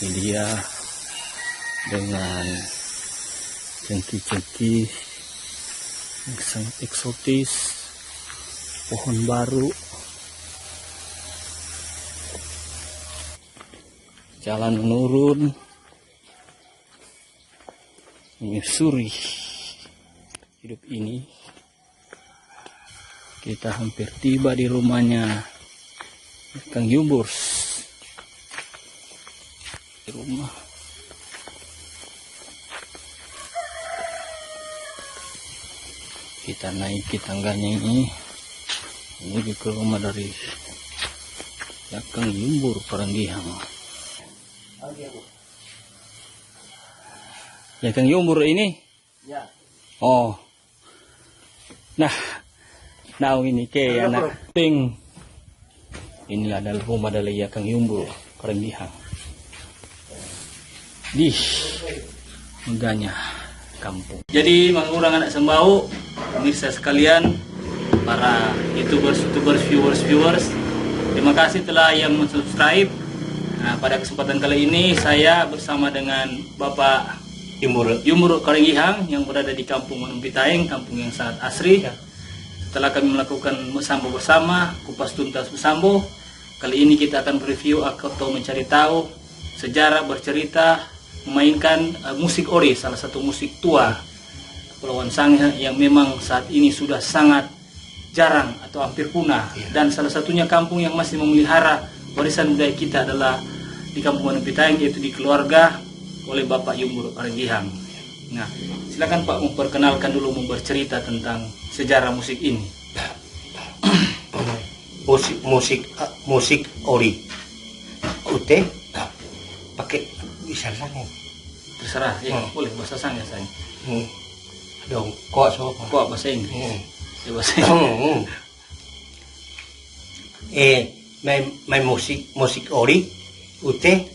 Ini dia dengan cengkih-cengkih yang sangat eksotis, pohon baru, jalan menurun, menyusuri hidup ini. Kita hampir tiba di rumahnya Kang Yumburs. Di rumah kita naiki tangganya ini menuju ke rumah dari Kang Yumbur Paranggihang. Ya Kang Yumbur ini? Ya. Oh. Nah ini ke anak ting. Ini adalah rumah dari Kang Yumbur Paranggihang. Di megahnya kampung. Jadi mengurang anak sembau, pemirsa sekalian, para youtubers, viewers. Terima kasih telah yang subscribe. Nah, pada kesempatan kali ini saya bersama dengan Bapak Yumbur Paranggihang yang berada di Kampung Manumpitaeng, kampung yang sangat asri. Setelah kami melakukan Mesambo bersama, kupas tuntas Mesambo, kali ini kita akan review atau mencari tahu sejarah, bercerita, memainkan musik ori, salah satu musik tua Kepulauan Sangihe yang memang saat ini sudah sangat jarang atau hampir punah. Dan salah satunya kampung yang masih memelihara warisan budaya kita adalah di Kampung Manumpitaeng, yaitu di keluarga oleh Bapak Yumbur Paranggihang. Nah, silakan Pak memperkenalkan dulu, bercerita tentang sejarah musik ini. musik ori ute pakai bisa sange Terserah ya, boleh bahasa Sangihe saya. dong kok so Kok bahasa Inggris? Ya bahasa Inggris. main musik ori ute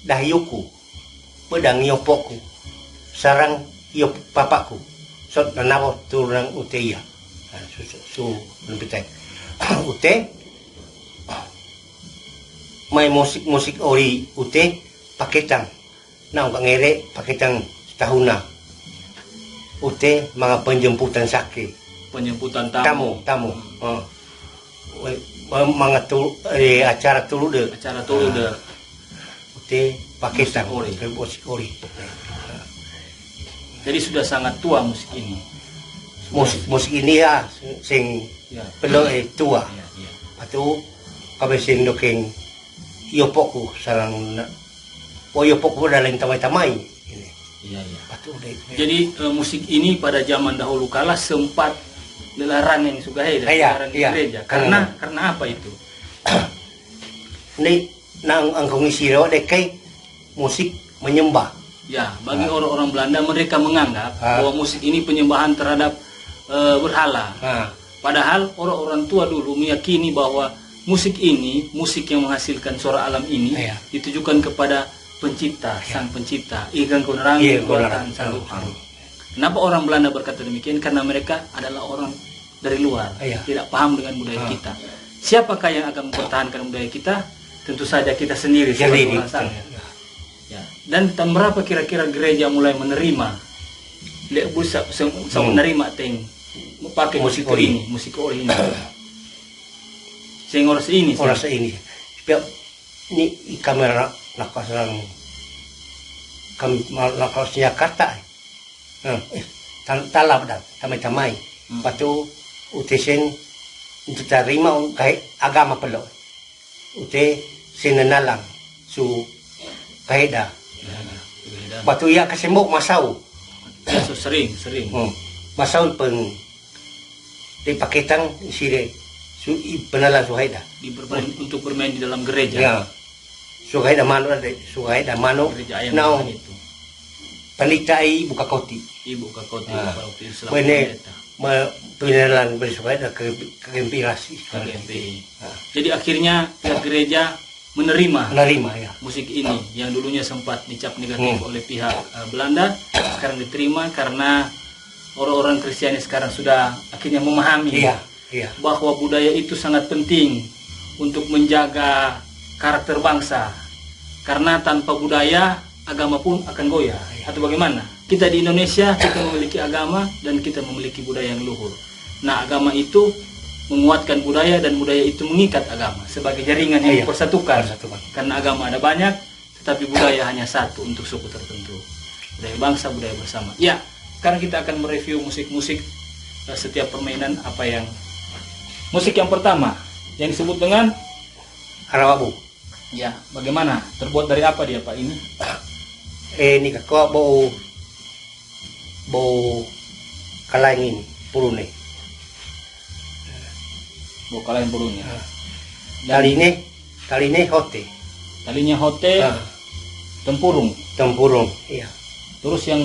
dahyuku pedang yopoku sarang yop papaku so nanawo turang ute ya su Manumpitaeng ute main musik ori ute paketang nah nggak ngere paketang setahuna ute mga penjemputan sake Penjemputan tamu mga acara tulude ute paketang musik ori. Jadi sudah sangat tua musik ini. Musik ini ya sing Ya. perlu tua. Ya. Atau kabesin doking yopoku sarang yopoku dalam tamai-tamai. Iya. Patu deh. Jadi musik ini pada zaman dahulu kala sempat dilarang yang sugai dan dilarang di gereja. Karena apa itu? Ini nang angkong isiro dekai musik menyembah. Ya, bagi orang-orang Belanda mereka menganggap bahwa musik ini penyembahan terhadap berhala. Padahal orang-orang tua dulu meyakini bahwa musik ini, musik yang menghasilkan suara alam ini ditujukan kepada pencipta, sang pencipta, ikan kunerangi, kuatan sang Tuhan. Kenapa orang Belanda berkata demikian? Karena mereka adalah orang dari luar, tidak paham dengan budaya kita. Siapakah yang akan mempertahankan budaya kita? Tentu saja kita sendiri sebagai orang Sangihe. Ya. Dan tahun berapa kira-kira gereja mulai menerima, menerima pakai musik ori ini. Sing oras ini. Sebab ini kamera nakasang kami nakasnya kata. Talab dah tamai-tamai. Patu utesen untuk terima kai agama pelo. Ute sinanalang su kaida. Patu ya kasembok masau. Ya, so sering. Masau peng di paketang sire su penalan suhaida untuk bermain di dalam gereja. Ya. Suhaida mano Gereja ayam now itu. panitai buka koti. Ibu kakoti Islam. Bene penalan bersuhaida ke inspirasi. Jadi akhirnya pihak gereja menerima ya musik ini yang dulunya sempat dicap negatif oleh pihak Belanda, sekarang diterima karena orang-orang Kristiani sekarang sudah akhirnya memahami bahwa budaya itu sangat penting untuk menjaga karakter bangsa. Karena tanpa budaya, agama pun akan goyah. Atau bagaimana? Kita di Indonesia, kita memiliki agama dan kita memiliki budaya yang luhur. Nah, agama itu menguatkan budaya dan budaya itu mengikat agama sebagai jaringan yang mempersatukan. Karena agama ada banyak, tetapi budaya hanya satu untuk suku tertentu. Budaya bangsa, budaya bersama. Ya, sekarang kita akan mereview musik-musik setiap permainan apa yang musik yang pertama yang disebut dengan Arawabu. ya, bagaimana? Terbuat dari apa dia, Pak, ini? Ini kau bau kalaing ini, purune. Bau kalaing purune. Tali ini hote. Talinya hote, tempurung. Tempurung, iya. Terus yang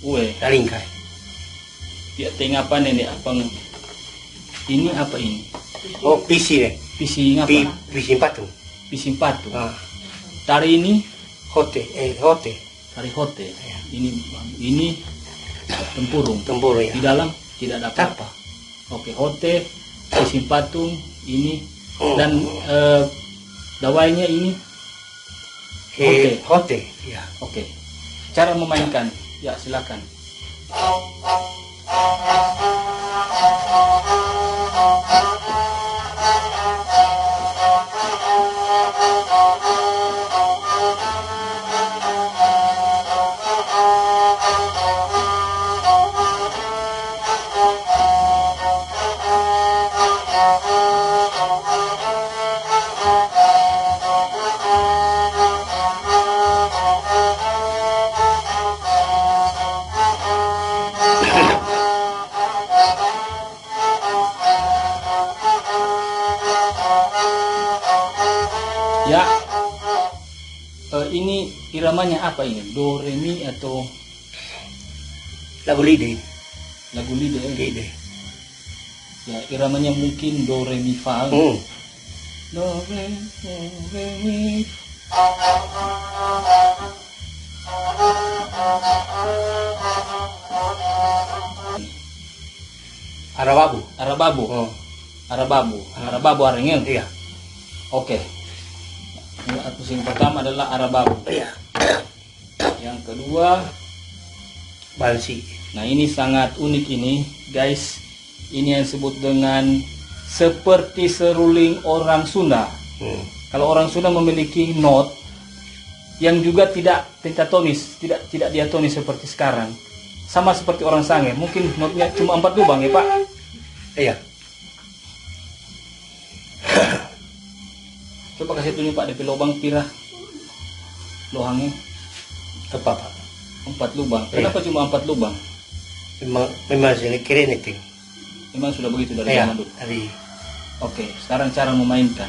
Uwe, talingkai. Dia tengapan ini apa? Ini apa ini? Oh, pisi nih. Pising apa? Pising patung. Pising patung. Tari ini Hote. tari hote. Ini tempurung. Tempurung ya. Di dalam tidak ada apa-apa. Oke, hote, pising patung ini dan dawainya ini Hote. Ya. Oke. Cara memainkan, ya silakan. Ya, ini iramanya apa ini? Do, re, mi atau Lagu lidi. lagu lide? Lidi. Ya, iramanya mungkin do, re, mi, fa. Do, re, mi. Arawabu. Arababu arengel. Iya. Oke. Yang pertama adalah Arababu. Iya. Yang kedua, Bansi. nah ini sangat unik ini, guys. Ini yang disebut dengan seperti seruling orang Sunda. Kalau orang Sunda memiliki not yang juga tidak pentatonis, tidak diatonis seperti sekarang. Sama seperti orang Sange, mungkin notnya cuma 4 lubang ya, Pak. Iya. Coba kasih tunjuk, Pak, DP lubang pira lohangnya. Apa Pak? 4 lubang. Kenapa cuma 4 lubang? Memang sini keren itu. Memang sudah begitu dari Iya. zaman dulu. Dari. Oke, sekarang cara memainkan.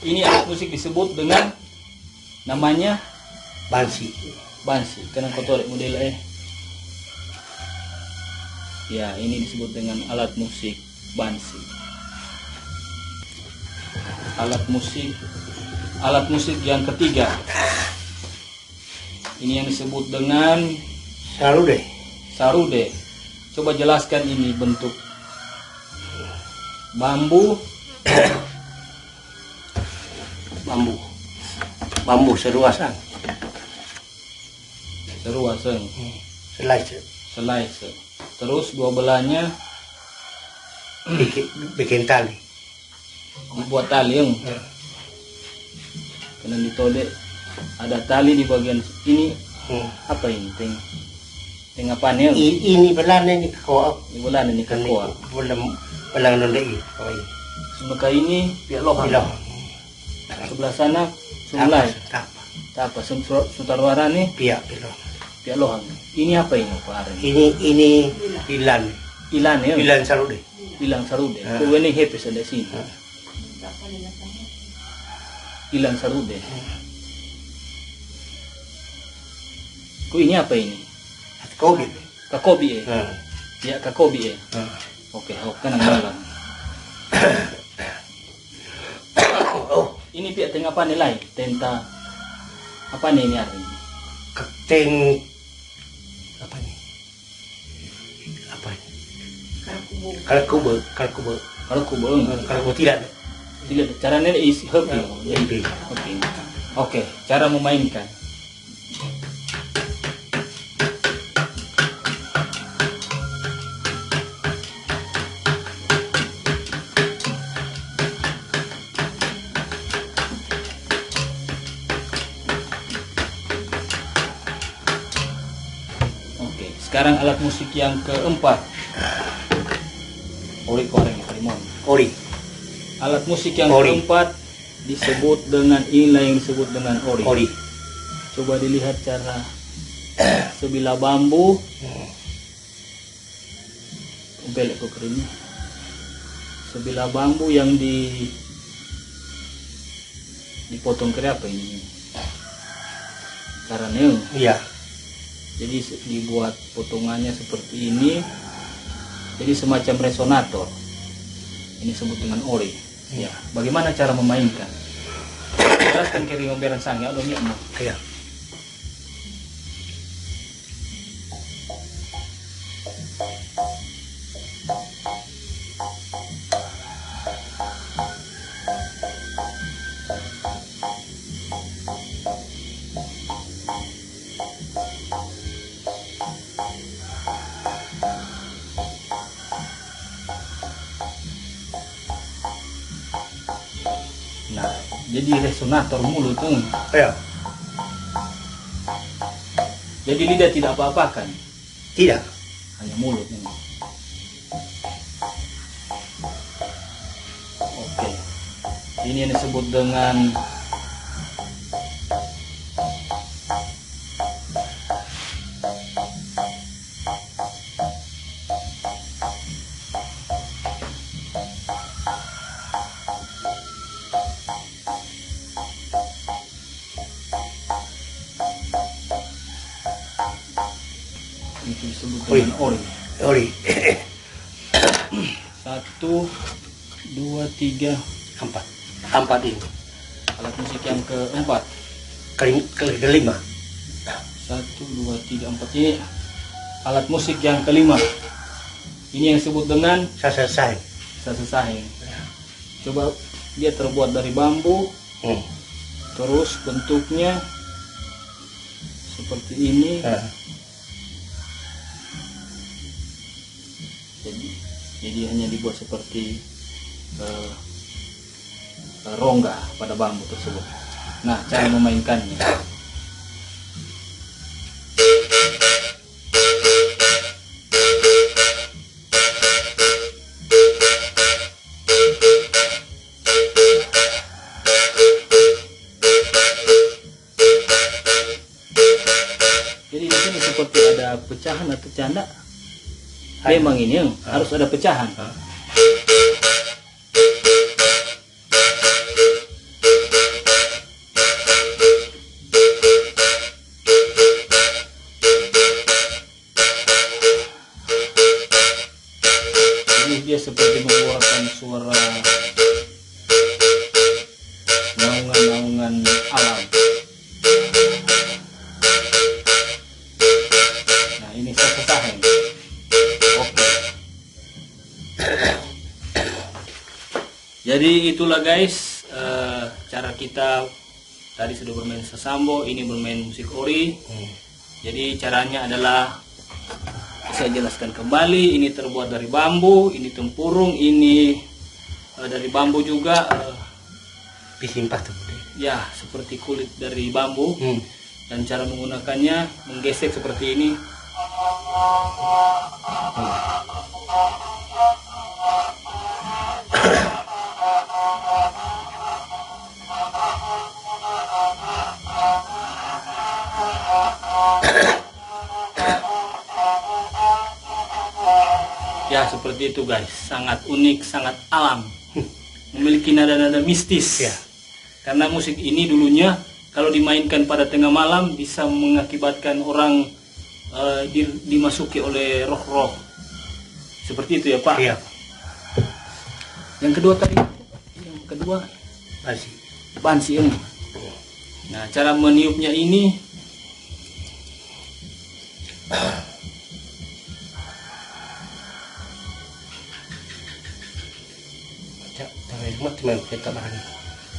Ini alat musik disebut dengan namanya Bansi. bansi. Karena kotor model ya, ini disebut dengan alat musik bansi. Alat musik yang ketiga. Ini yang disebut dengan sarude. Coba jelaskan ini bentuk bambu Seruasan. Selai. Terus dua belahnya Bikin tali. dibuat tali yang kena ditolek. Ada tali di bagian ini. Apa ini? Teng apa nih? Ini belan ini kau. Ini bulan ini kan kuah. Belang nondai. Sebelah ini pihak lohang. Sebelah sana Sulai. Apa Sutarwara nih? Pihak lohang. Ini apa ini, Pak Aren? Ini ilan ya? Ilan sarude. Ilang sarude. Kau ini hepes ada sini. Ilan Sarude. Ku ini apa ini? Kobi. Kakobi ya Kakobi oke kan malam. Oh, Ini pihak tengah apa nilai tenta apa nih ini artinya? Kapten apa nih? Apa ini? Kalkubo. Kalau kubung Kalkubo tidak. caranya is hopping. Jadi Hopping. Oke, cara memainkan. Oke, sekarang alat musik yang keempat. Ori koreng Karimon. Ori. Alat musik yang Ori. keempat disebut dengan inilah yang disebut dengan ori. Ori. Coba dilihat cara sebilah bambu. Belek kok keringnya. Sebilah bambu yang dipotong kiri apa ini? Caranya. Iya. Jadi dibuat potongannya seperti ini. Jadi semacam resonator. Ini disebut dengan ori. Ya, bagaimana cara memainkan? Jelaskan kiri ngomberan sangya atau miak mo. Iya. Nah, jadi resonator mulut tuh. Iya. Jadi lidah tidak apa-apakan, Tidak. hanya mulut ini. Oke, ini yang disebut dengan itu disebut dengan ori. Ori. 1, 2, 3. Empat ini. Alat musik yang keempat. Kelima. 1, 2, 3, 4. Ini alat musik yang kelima. Ini yang disebut dengan Sasasai. sasesaheng. Coba dia terbuat dari bambu. Terus bentuknya seperti ini. Jadi hanya dibuat seperti rongga pada bambu tersebut. Nah, cara memainkannya. Jadi di sini seperti ada pecahan atau canda. Memang ini harus ada pecahan. Jadi dia seperti mengeluarkan suara naungan-naungan alam. Nah, ini sasesaheng. Oke. Jadi itulah guys, cara kita tadi sudah bermain sasambo, ini bermain musik ori. Jadi caranya adalah saya jelaskan kembali. Ini terbuat dari bambu, ini tempurung, ini dari bambu juga. Pisimpah tuh. Ya, seperti kulit dari bambu. Dan cara menggunakannya menggesek seperti ini. Ya, seperti itu guys. Sangat unik, sangat alam. Memiliki nada-nada mistis. Ya. Karena musik ini dulunya kalau dimainkan pada tengah malam bisa mengakibatkan orang dimasuki oleh roh-roh. Seperti itu ya Pak? Iya. Yang kedua tadi, yang kedua Masih. bansi ini. Nah, cara meniupnya ini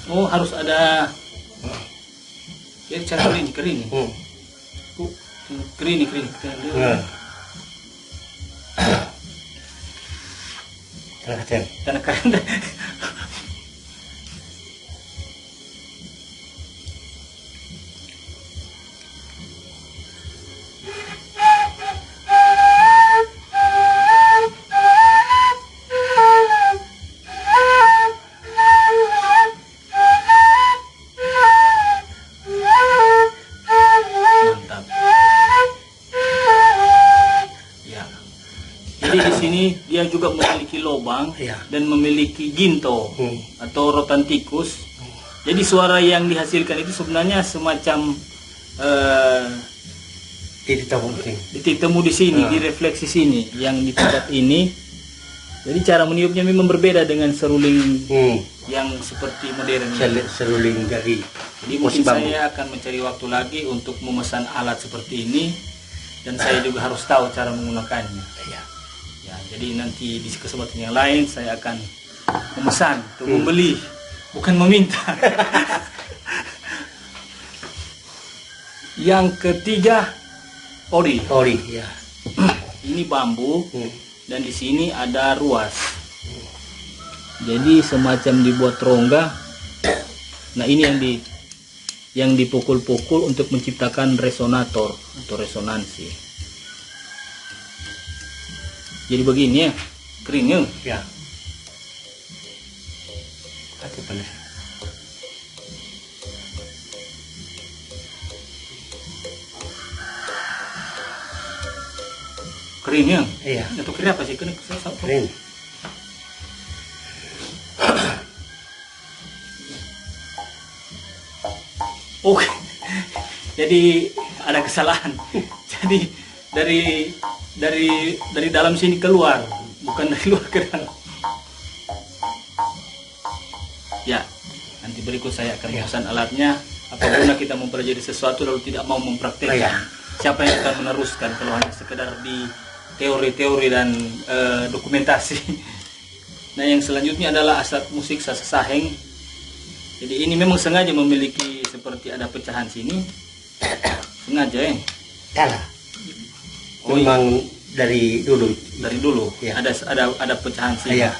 harus ada ya cara kering. Kering. Nah. Karena keren. Jadi di sini dia juga memiliki lubang dan memiliki ginto atau rotan tikus. Jadi suara yang dihasilkan itu sebenarnya semacam titik temu di sini, di refleksi sini yang di tempat ini. Jadi cara meniupnya memang berbeda dengan seruling yang seperti modern. Seruling dari. Jadi mungkin saya akan mencari waktu lagi untuk memesan alat seperti ini dan saya juga harus tahu cara menggunakannya. Ya, jadi nanti di kesempatan yang lain saya akan memesan untuk membeli, bukan meminta. Yang ketiga, ori ya. Ini bambu dan di sini ada ruas. Jadi semacam dibuat rongga. Nah, ini yang dipukul-pukul untuk menciptakan resonator atau resonansi. Jadi begini ya, keringnya. Ya. Kata panas. Keringnya? Iya. Itu kering apa sih? Kering. Oke. Jadi ada kesalahan. Jadi dari dalam sini keluar, bukan dari luar ke dalam. Ya, nanti berikut saya akan memesan alatnya. Apabila kita mempelajari sesuatu lalu tidak mau mempraktekkan, siapa yang akan meneruskan kalau hanya sekedar di teori-teori dan dokumentasi. Nah, yang selanjutnya adalah alat musik sasasaheng. Jadi ini memang sengaja memiliki seperti ada pecahan sini, sengaja ya. Salah. Memang dari dulu. Ya. Ada pecahan sini. Iya.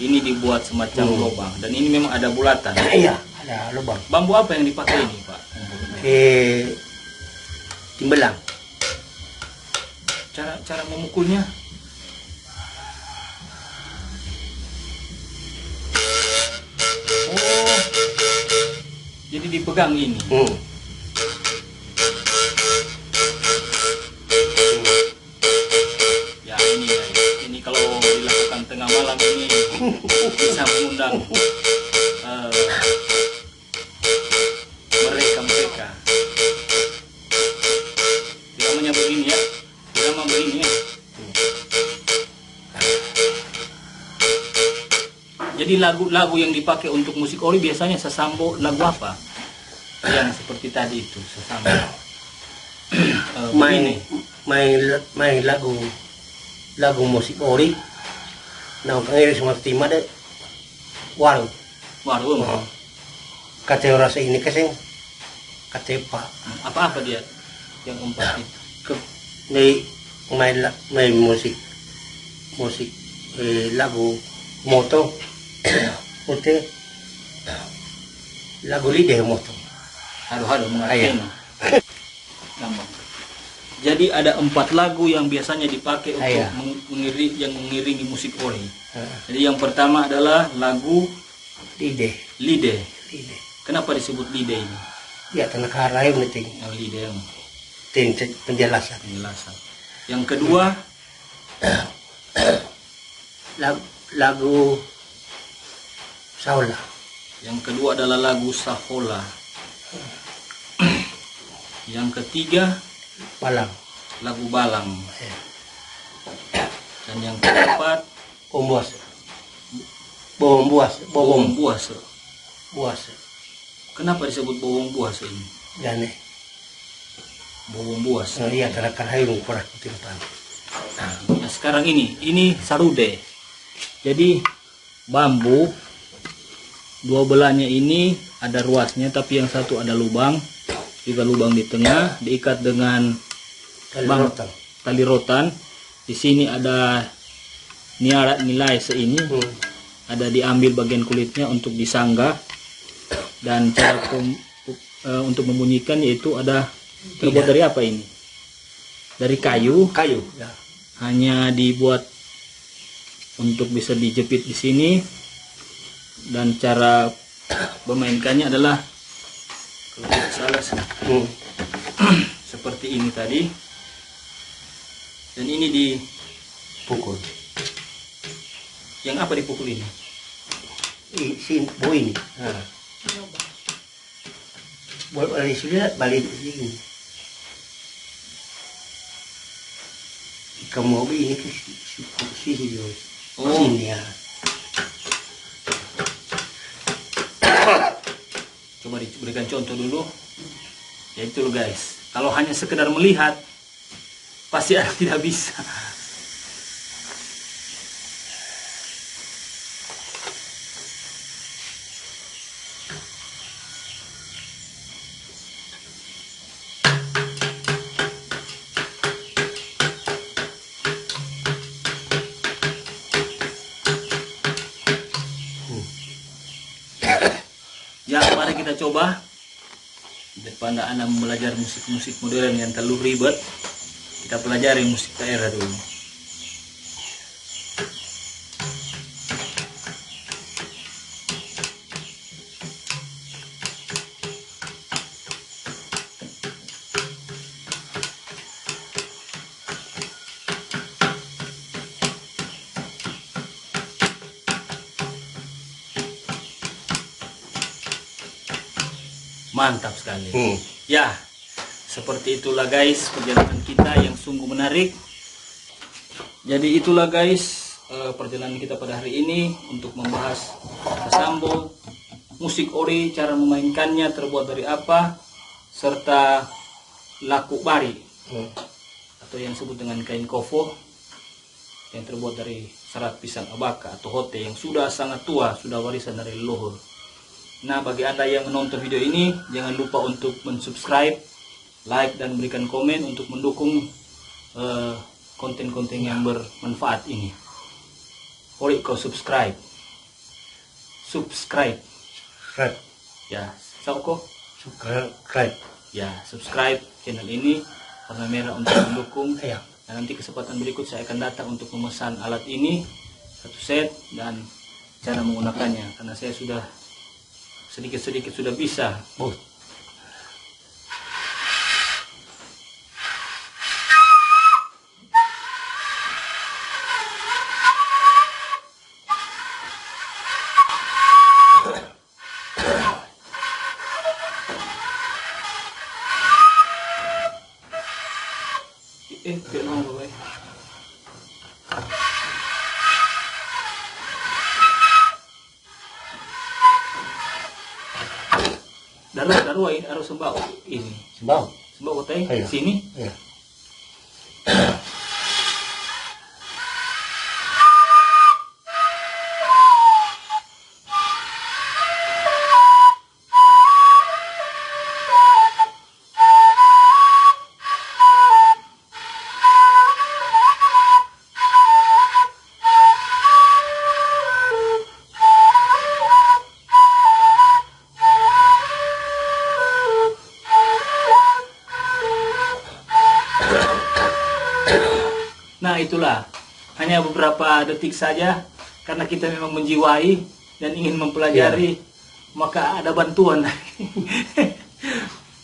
Ini dibuat semacam lubang dan ini memang ada bulatan. Iya, ada lubang. Bambu apa yang dipakai ini, Pak? Timbelang. Cara memukulnya? Oh, jadi dipegang ini. Ya ini kalau dilakukan tengah malam ini bisa mengundang mereka. Namanya begini ya, nama begini ya. Jadi lagu-lagu yang dipakai untuk musik ori biasanya sasambo, lagu apa? Yang seperti tadi itu sasambo. main lagu musik ori. Nah, kang semua timah deh. Waru. Kata rasa ini kasing kata pak. Apa dia yang keempat itu? Main musik lagu moto. Ute lagu lidah moto. Halo mengerti. Gampang. Jadi ada 4 lagu yang biasanya dipakai untuk mengiringi musik ori. Jadi yang pertama adalah lagu lide. Kenapa disebut lide ini? Ya, tanah karai penting. Lide. Penjelasan. Yang kedua lagu Saula. Yang kedua adalah lagu Sahola. Yang ketiga Balang. lagu Balang. Dan yang keempat Buas. Bawang buas. Bowong Buas. Buas. Kenapa disebut Bowong Buas ini? Dan Bowong Buas. iya terakar hayung pernah kutimpan. Nah, sekarang ini sarude. Jadi bambu dua belahnya ini ada ruasnya, tapi yang satu ada lubang, juga lubang di tengah, diikat dengan tali rotan. Di sini ada nilai seini, ada diambil bagian kulitnya untuk disanggah, dan cara untuk membunyikan yaitu ada terbuat dari apa ini? Dari kayu. Kayu. Ya. Hanya dibuat untuk bisa dijepit di sini, dan cara memainkannya adalah kalau tidak salah seperti ini tadi, dan ini Pukul. yang apa dipukul ini? Ini. Buat balik sudah balik ini. Kamu ini ke sini dulu. Sini ya. Coba diberikan contoh dulu. Ya itu loh guys. Kalau hanya sekedar melihat, pasti ada tidak bisa. Ya, mari kita coba. Daripada Anda belajar musik-musik modern yang terlalu ribet, kita pelajari musik daerah dulu. Mantap sekali. Ya, seperti itulah guys perjalanan kita yang sungguh menarik. Jadi itulah guys perjalanan kita pada hari ini untuk membahas Kasambo, musik ori, cara memainkannya, terbuat dari apa, serta laku bari atau yang disebut dengan kain kofo yang terbuat dari serat pisang abaka atau hote yang sudah sangat tua, sudah warisan dari leluhur. Nah, bagi Anda yang menonton video ini, jangan lupa untuk mensubscribe, like, dan berikan komen untuk mendukung konten-konten yang bermanfaat ini. Hori kau subscribe. Ya, sauko. Subscribe. Ya, subscribe channel ini warna merah untuk mendukung. Dan nanti kesempatan berikut saya akan datang untuk memesan alat ini satu set dan cara menggunakannya, karena saya sudah sedikit-sedikit sudah bisa. Bilang gue. Daruh ini harus sembau ini. Sembau teh sini. Iya. Nah, itulah hanya beberapa detik saja, karena kita memang menjiwai dan ingin mempelajari, maka ada bantuan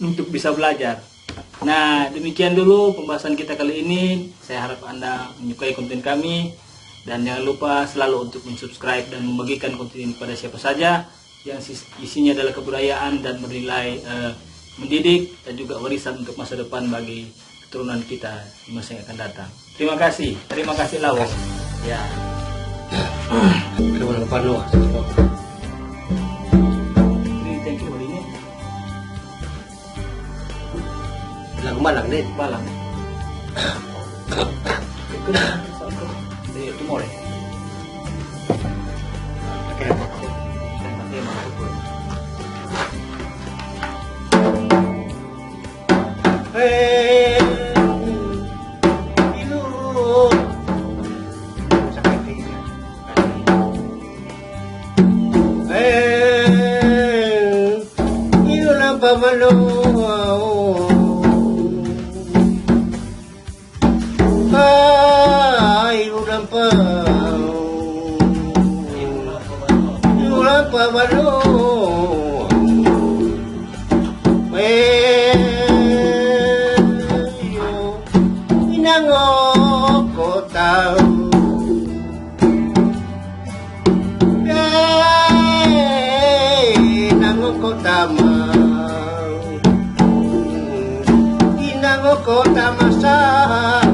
untuk bisa belajar. Nah, demikian dulu pembahasan kita kali ini. Saya harap Anda menyukai konten kami, dan jangan lupa selalu untuk mensubscribe dan membagikan konten ini pada siapa saja yang isinya adalah kebudayaan dan bernilai mendidik dan juga warisan untuk masa depan bagi keturunan kita di masa yang akan datang. Terima kasih Lawong. Ya. Terima kasih. Thank you ini. Balang din. Balang. Itu more. Kota masalang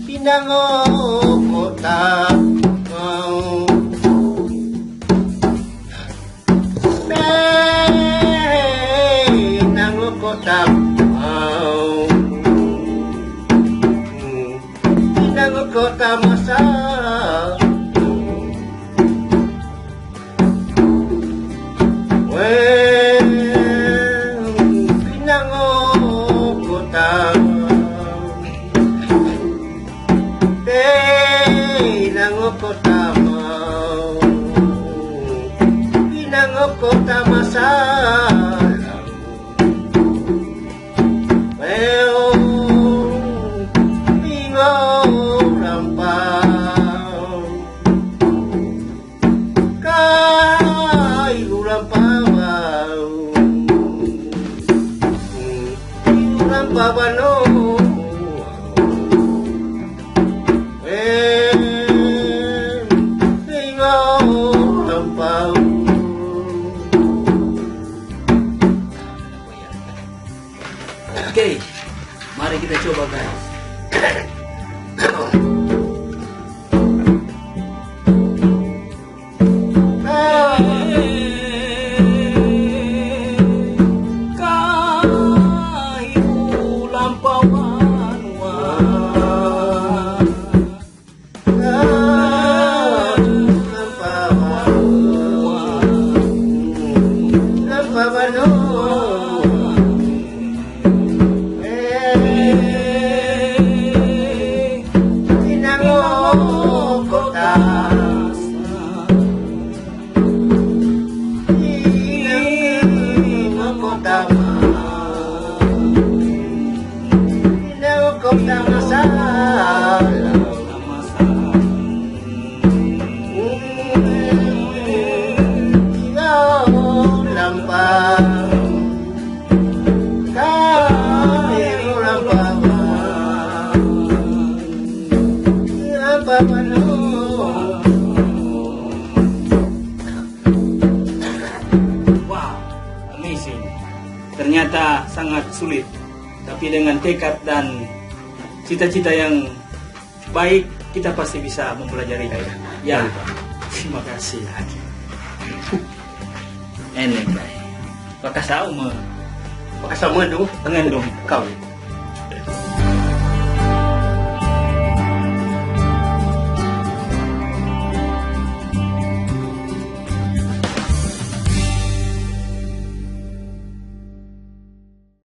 pinango kota pinango kota pinango kota masalang kota masalang ingo lampau kayu lampau lampau Oke, mari kita coba guys. Wow, amazing. Ternyata sangat sulit, tapi dengan tekad dan cita-cita yang baik, kita pasti bisa mempelajari. Ya, terima kasih lagi. Enak, baik. Pakasau mah. Pakasau mah dong. Pengen dong. Kau.